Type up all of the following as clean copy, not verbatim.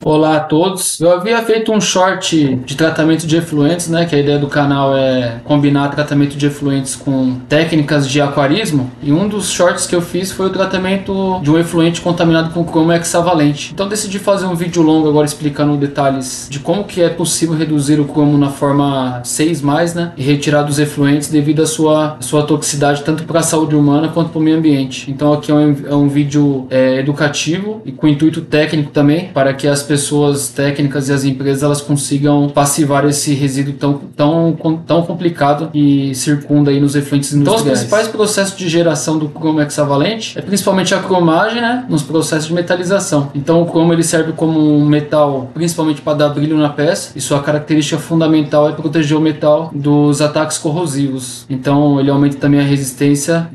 Olá a todos. Eu havia feito um short de tratamento de efluentes, né? Que a ideia do canal é combinar tratamento de efluentes com técnicas de aquarismo. E um dos shorts que eu fiz foi o tratamento de um efluente contaminado com cromo hexavalente. Então decidi fazer um vídeo longo agora explicando detalhes de como que é possível reduzir o cromo na forma 6+, né? E retirar dos efluentes devido à sua toxicidade tanto para a saúde humana quanto para o meio ambiente. Então aqui é um vídeo educativo e com intuito técnico também, para que as pessoas técnicas e as empresas elas consigam passivar esse resíduo tão complicado que circunda aí nos efluentes industriais. Então os principais processos de geração do cromo hexavalente é principalmente a cromagem, né, nos processos de metalização. Então o cromo ele serve como um metal principalmente para dar brilho na peça, e sua característica fundamental é proteger o metal dos ataques corrosivos. Então ele aumenta também a resistência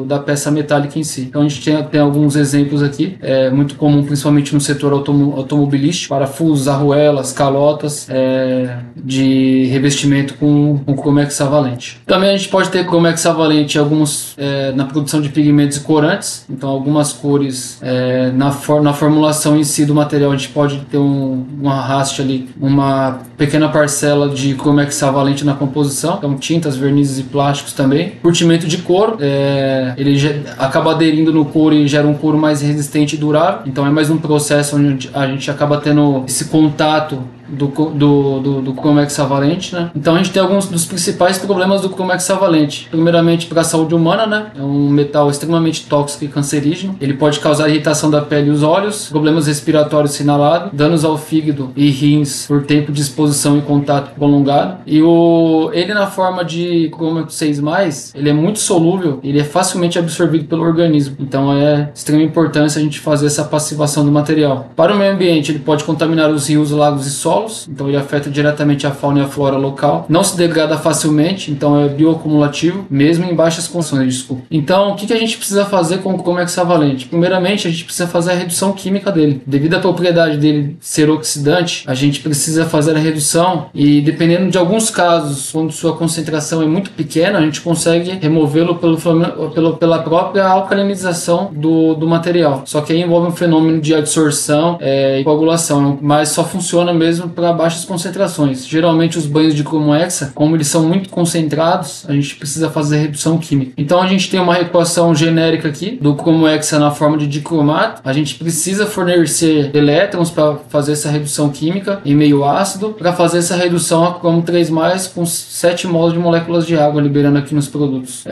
da peça metálica em si. Então a gente tem alguns exemplos aqui, muito comum principalmente no setor automobilístico, parafusos, arruelas, calotas de revestimento com cromo hexavalente. Também a gente pode ter cromo hexavalente na produção de pigmentos e corantes. Então algumas cores na formulação em si do material a gente pode ter um arraste ali, uma pequena parcela de cromo hexavalente na composição. Então tintas, vernizes e plásticos também. Curtimento de couro, ele acaba aderindo no couro e gera um couro mais resistente e durável. Então é mais um processo onde a gente acaba tendo esse contato do cromo hexavalente, né? Então a gente tem alguns dos principais problemas do cromo hexavalente. Primeiramente, para a saúde humana, né? É um metal extremamente tóxico e cancerígeno. Ele pode causar irritação da pele e os olhos, problemas respiratórios sinalados, danos ao fígado e rins por tempo de exposição e contato prolongado. E ele na forma de cromo 6+, ele é muito solúvel, ele é facilmente absorvido pelo organismo. Então é de extrema importância a gente fazer essa passivação do material. Para o meio ambiente, ele pode contaminar os rios, lagos e solos. Então ele afeta diretamente a fauna e a flora local. Não se degrada facilmente, então é bioacumulativo, mesmo em baixas condições. Então o que a gente precisa fazer com o cromo hexavalente? Primeiramente, a gente precisa fazer a redução química dele. Devido à propriedade dele ser oxidante, a gente precisa fazer a redução, e dependendo de alguns casos, quando sua concentração é muito pequena, a gente consegue removê-lo pela própria alcalinização do material. Só que aí envolve um fenômeno de adsorção e coagulação, mas só funciona mesmo para baixas concentrações. Geralmente os banhos de cromo hexa, como eles são muito concentrados, a gente precisa fazer redução química. Então a gente tem uma equação genérica aqui do cromo hexa na forma de dicromato. A gente precisa fornecer elétrons para fazer essa redução química em meio ácido, para fazer essa redução a cromo 3+, com 7 mols de moléculas de água, liberando aqui nos produtos.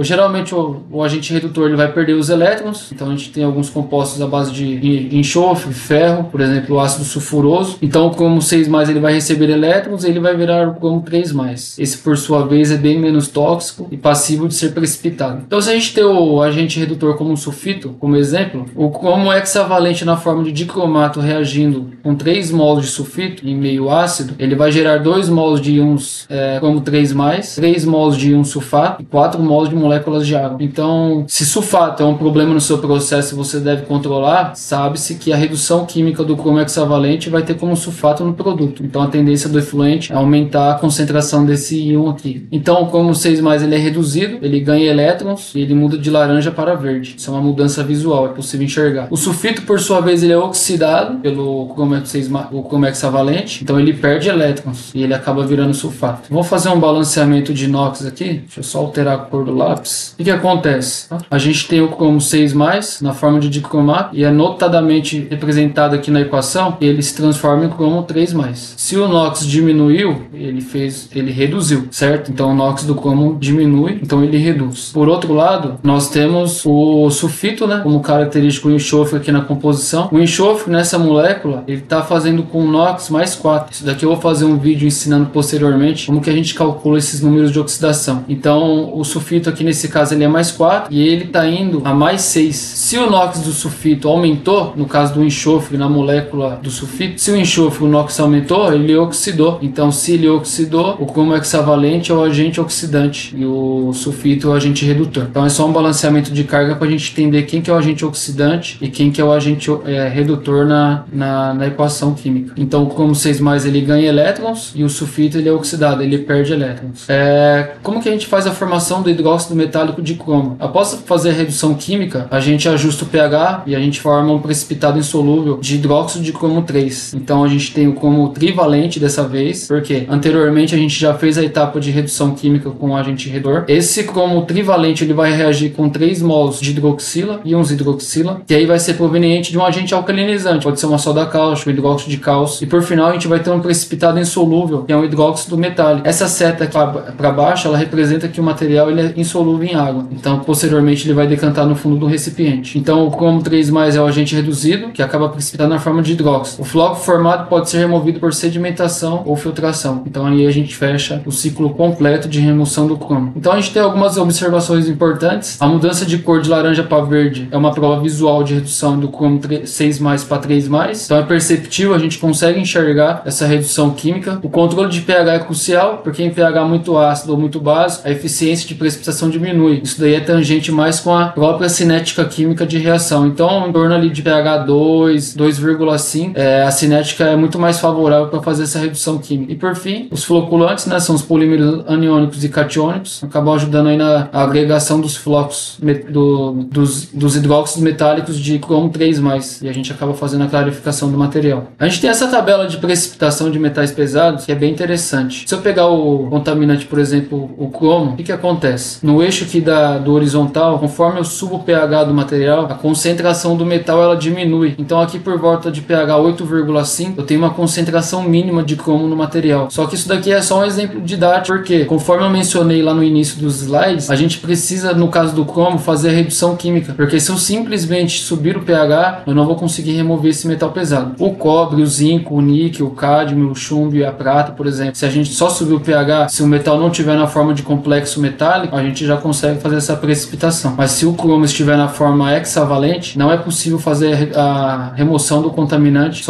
Geralmente o agente redutor ele vai perder os elétrons, então a gente tem alguns compostos à base de enxofre, ferro, por exemplo o ácido sulfuroso. Então o cromo 6+ ele vai receber elétrons e ele vai virar o cromo 3+. Esse por sua vez é bem menos tóxico e passível de ser precipitado. Então se a gente ter o agente redutor como um sulfito, como exemplo, o cromo hexavalente na forma de dicromato reagindo com 3 mols de sulfito em meio ácido, ele vai gerar 2 mols de íons cromo 3+, 3 mols de íon sulfato e 4 mols de moléculas de água. Então se sulfato é um problema no seu processo e você deve controlar, sabe-se que a redução química do cromo hexavalente vai ter como sulfato no produto. Então a tendência do efluente é aumentar a concentração desse íon aqui. Então o cromo 6+ ele é reduzido, ele ganha elétrons e ele muda de laranja para verde. Isso é uma mudança visual, é possível enxergar. O sulfito por sua vez ele é oxidado pelo cromo hexavalente, então ele perde elétrons e ele acaba virando sulfato. Vou fazer um balanceamento de inox aqui, deixa eu só alterar a cor do lápis. O que acontece? A gente tem o cromo 6+ na forma de dicromato e é notadamente representado aqui na equação, e ele se transforma em cromo 3+. Se o NOx diminuiu, ele reduziu, certo? Então o NOx do cromo diminui, então ele reduz. Por outro lado, nós temos o sulfito, né, como característico, o enxofre aqui na composição. O enxofre nessa molécula, ele está fazendo com NOx mais 4. Isso daqui eu vou fazer um vídeo ensinando posteriormente como que a gente calcula esses números de oxidação. Então o sulfito aqui nesse caso ele é mais 4 e ele está indo a mais 6. Se o NOx do sulfito aumentou, no caso do enxofre na molécula do sulfito, se o enxofre o NOx aumentou, ele oxidou. Então, se ele oxidou, o cromo hexavalente é o agente oxidante e o sulfito é o agente redutor. Então, é só um balanceamento de carga para a gente entender quem que é o agente oxidante e quem que é o agente redutor na equação química. Então, o cromo 6+, ele ganha elétrons e o sulfito ele é oxidado, ele perde elétrons. Como que a gente faz a formação do hidróxido metálico de cromo? Após fazer a redução química, a gente ajusta o pH e a gente forma um precipitado insolúvel de hidróxido de cromo 3. Então, a gente tem o cromo trivalente dessa vez, porque anteriormente a gente já fez a etapa de redução química com o agente redutor. Esse cromo trivalente ele vai reagir com 3 mols de hidroxila, íons hidroxila, que aí vai ser proveniente de um agente alcalinizante, pode ser uma soda cáustica, um hidróxido de cálcio. E por final a gente vai ter um precipitado insolúvel, que é um hidróxido metálico. Essa seta aqui para baixo, ela representa que o material ele é insolúvel em água. Então, posteriormente ele vai decantar no fundo do recipiente. Então, o cromo 3+ é o agente reduzido, que acaba precipitando na forma de hidróxido. O flóculo formado pode ser removido por sedimentação ou filtração. Então, aí a gente fecha o ciclo completo de remoção do cromo. Então, a gente tem algumas observações importantes. A mudança de cor de laranja para verde é uma prova visual de redução do cromo 6+ para 3+. Então, é perceptível, a gente consegue enxergar essa redução química. O controle de pH é crucial, porque em pH muito ácido ou muito básico, a eficiência de precipitação diminui. Isso daí é tangente mais com a própria cinética química de reação. Então, em torno ali de pH 2, 2,5, a cinética é muito mais favorável para fazer essa redução química. E por fim, os floculantes, né, são os polímeros aniônicos e catiônicos, acabam ajudando aí na agregação dos flocos dos hidróxidos metálicos de cromo 3+, e a gente acaba fazendo a clarificação do material. A gente tem essa tabela de precipitação de metais pesados, que é bem interessante. Se eu pegar o contaminante, por exemplo, o cromo, o que acontece? No eixo aqui do horizontal, conforme eu subo o pH do material, a concentração do metal ela diminui. Então aqui por volta de pH 8,5, eu tenho uma concentração mínima de cromo no material. Só que isso daqui é só um exemplo didático, porque conforme eu mencionei lá no início dos slides, a gente precisa, no caso do cromo, fazer a redução química, porque se eu simplesmente subir o pH, eu não vou conseguir remover esse metal pesado. O cobre, o zinco, o níquel, o cádmio, o chumbo e a prata, por exemplo, se a gente só subir o pH, se o metal não estiver na forma de complexo metálico, a gente já consegue fazer essa precipitação. Mas se o cromo estiver na forma hexavalente, não é possível fazer a remoção do contaminante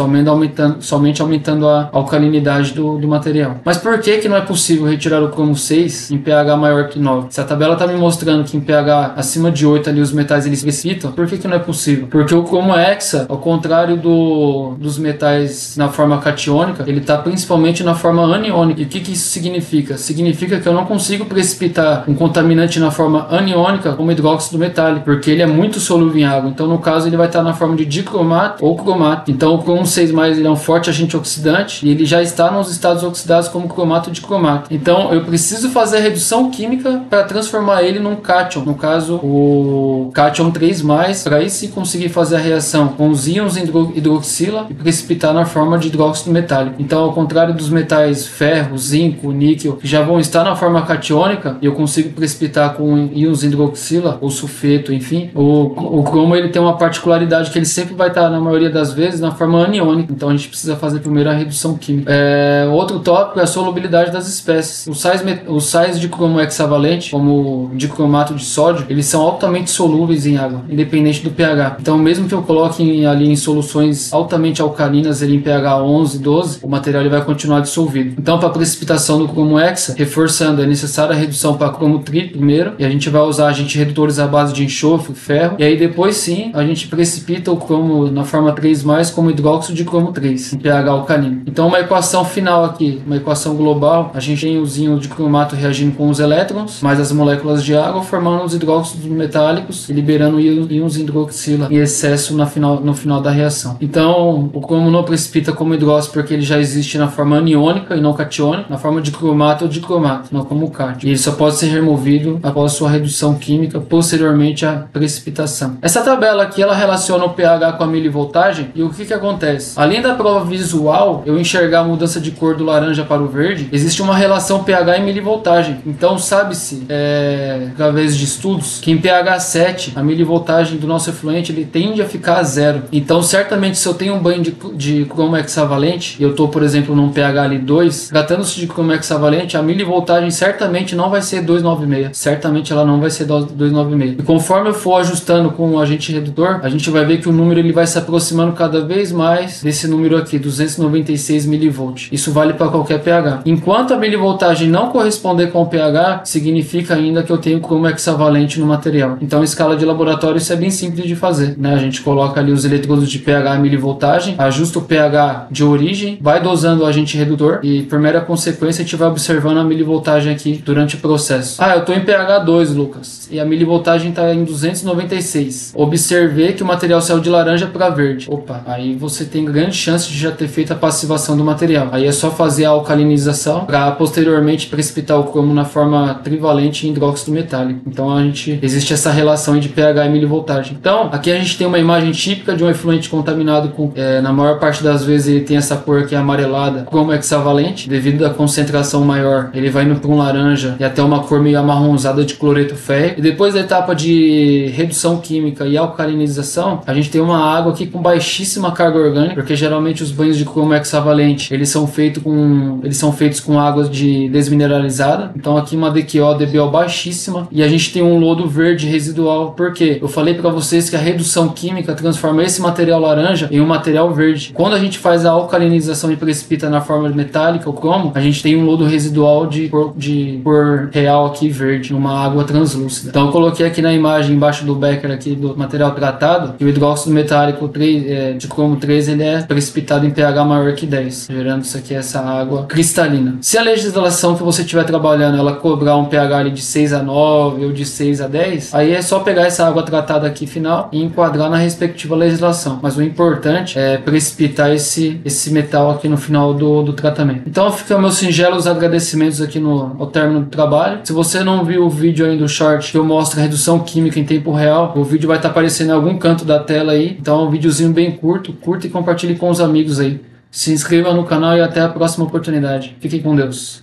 somente aumentando a alcalinidade do material. Mas por que não é possível retirar o cromo 6 em pH maior que 9? Se a tabela está me mostrando que em pH acima de 8 ali os metais eles precipitam, por que não é possível? Porque o cromo hexa, ao contrário dos metais na forma catiônica, ele está principalmente na forma aniônica. E o que isso significa? Significa que eu não consigo precipitar um contaminante na forma aniônica como hidróxido metálico, porque ele é muito solúvel em água. Então, no caso, ele vai estar na forma de dicromato ou cromato. Então, o cromo 6+ ele é um forte agente oxidante e ele já está nos estados oxidados como cromato de cromato. Então, eu preciso fazer a redução química para transformar ele num cátion. No caso, o cátion 3+, para aí sim conseguir fazer a reação com os íons hidroxila e precipitar na forma de hidróxido metálico. Então, ao contrário dos metais ferro, zinco, níquel, que já vão estar na forma catiônica, e eu consigo precipitar com íons hidroxila ou sulfeto, enfim, o cromo ele tem uma particularidade que ele sempre vai estar, na maioria das vezes, na forma aniônica. Então, a gente precisa fazer primeiro a redução química. Outro tópico é a solubilidade das espécies. Os sais de cromo hexavalente, como o dicromato de sódio, eles são altamente solúveis em água, independente do pH. Então, mesmo que eu coloque ali em soluções altamente alcalinas, ele em pH 11, 12, o material ele vai continuar dissolvido. Então, para a precipitação do cromo hexa, reforçando, é necessária a redução para cromo tri primeiro, e a gente vai usar agentes redutores à base de enxofre, ferro, e aí depois sim, a gente precipita o cromo na forma 3+, como hidróxido de cromo 3, em pH alcalino. Então, uma equação final aqui, uma equação global, a gente tem os íons de cromato reagindo com os elétrons, mais as moléculas de água, formando os hidróxidos metálicos e liberando íons hidroxila em excesso no final da reação. Então, o cromo não precipita como hidróxido porque ele já existe na forma aniônica e não catiônica, na forma de cromato ou dicromato, não como cátion. E ele só pode ser removido após sua redução química, posteriormente à precipitação. Essa tabela aqui, ela relaciona o pH com a milivoltagem, e o que acontece? Além da prova visual, eu enxergar a mudança de cor do laranja para o verde, existe uma relação pH e milivoltagem. Então, sabe-se, através de estudos, que em pH 7, a milivoltagem do nosso efluente, ele tende a ficar a 0. Então, certamente, se eu tenho um banho de cromo hexavalente, e eu estou, por exemplo, num pH ali 2, tratando-se de cromo hexavalente, a milivoltagem certamente não vai ser 296. Certamente ela não vai ser 296. E conforme eu for ajustando com o agente redutor, a gente vai ver que o número ele vai se aproximando cada vez mais desse número aqui, 296 mV. Isso vale para qualquer pH. Enquanto a milivoltagem não corresponder com o pH, significa ainda que eu tenho cromo hexavalente no material. Então, em escala de laboratório, isso é bem simples de fazer, né? A gente coloca ali os eletrodos de pH e milivoltagem, ajusta o pH de origem, vai dosando o agente redutor e, por mera consequência, a gente vai observando a milivoltagem aqui durante o processo. Eu estou em pH 2, Lucas, e a milivoltagem está em 296. Observei que o material saiu de laranja para verde. Opa, aí você tem grande chance de já ter feito a passivação do material. Aí é só fazer a alcalinização para posteriormente precipitar o cromo na forma trivalente em hidróxido metálico. Então existe essa relação de pH e milivoltagem. Então, aqui a gente tem uma imagem típica de um efluente contaminado com, na maior parte das vezes ele tem essa cor aqui amarelada, cromo hexavalente. Devido à concentração maior, ele vai indo para um laranja e até uma cor meio amarronzada de cloreto férrico. E depois da etapa de redução química e alcalinização, a gente tem uma água aqui com baixíssima carga orgânica, porque geralmente os banhos de cromo hexavalente, eles são feitos com água desmineralizada. Então aqui uma DQO, DBO baixíssima, e a gente tem um lodo verde residual. Por quê? Eu falei para vocês que a redução química transforma esse material laranja em um material verde. Quando a gente faz a alcalinização e precipita na forma metálica, o cromo, a gente tem um lodo residual de cor real aqui verde, numa água translúcida. Então eu coloquei aqui na imagem, embaixo do becker aqui do material tratado, que o hidróxido metálico de cromo 3 ele é precipitado em pH maior que 10, gerando isso aqui, essa água cristalina. Se a legislação que você estiver trabalhando, ela cobrar um pH ali de 6 a 9 ou de 6 a 10, aí é só pegar essa água tratada aqui final e enquadrar na respectiva legislação. Mas o importante é precipitar esse metal aqui no final do tratamento. Então ficam meus singelos agradecimentos aqui ao término do trabalho. Se você não viu o vídeo ainda do short que eu mostro a redução química em tempo real, o vídeo vai estar aparecendo em algum canto da tela aí. Então é um videozinho bem curto, curta e compartilhe com os amigos aí. Se inscreva no canal e até a próxima oportunidade. Fiquem com Deus.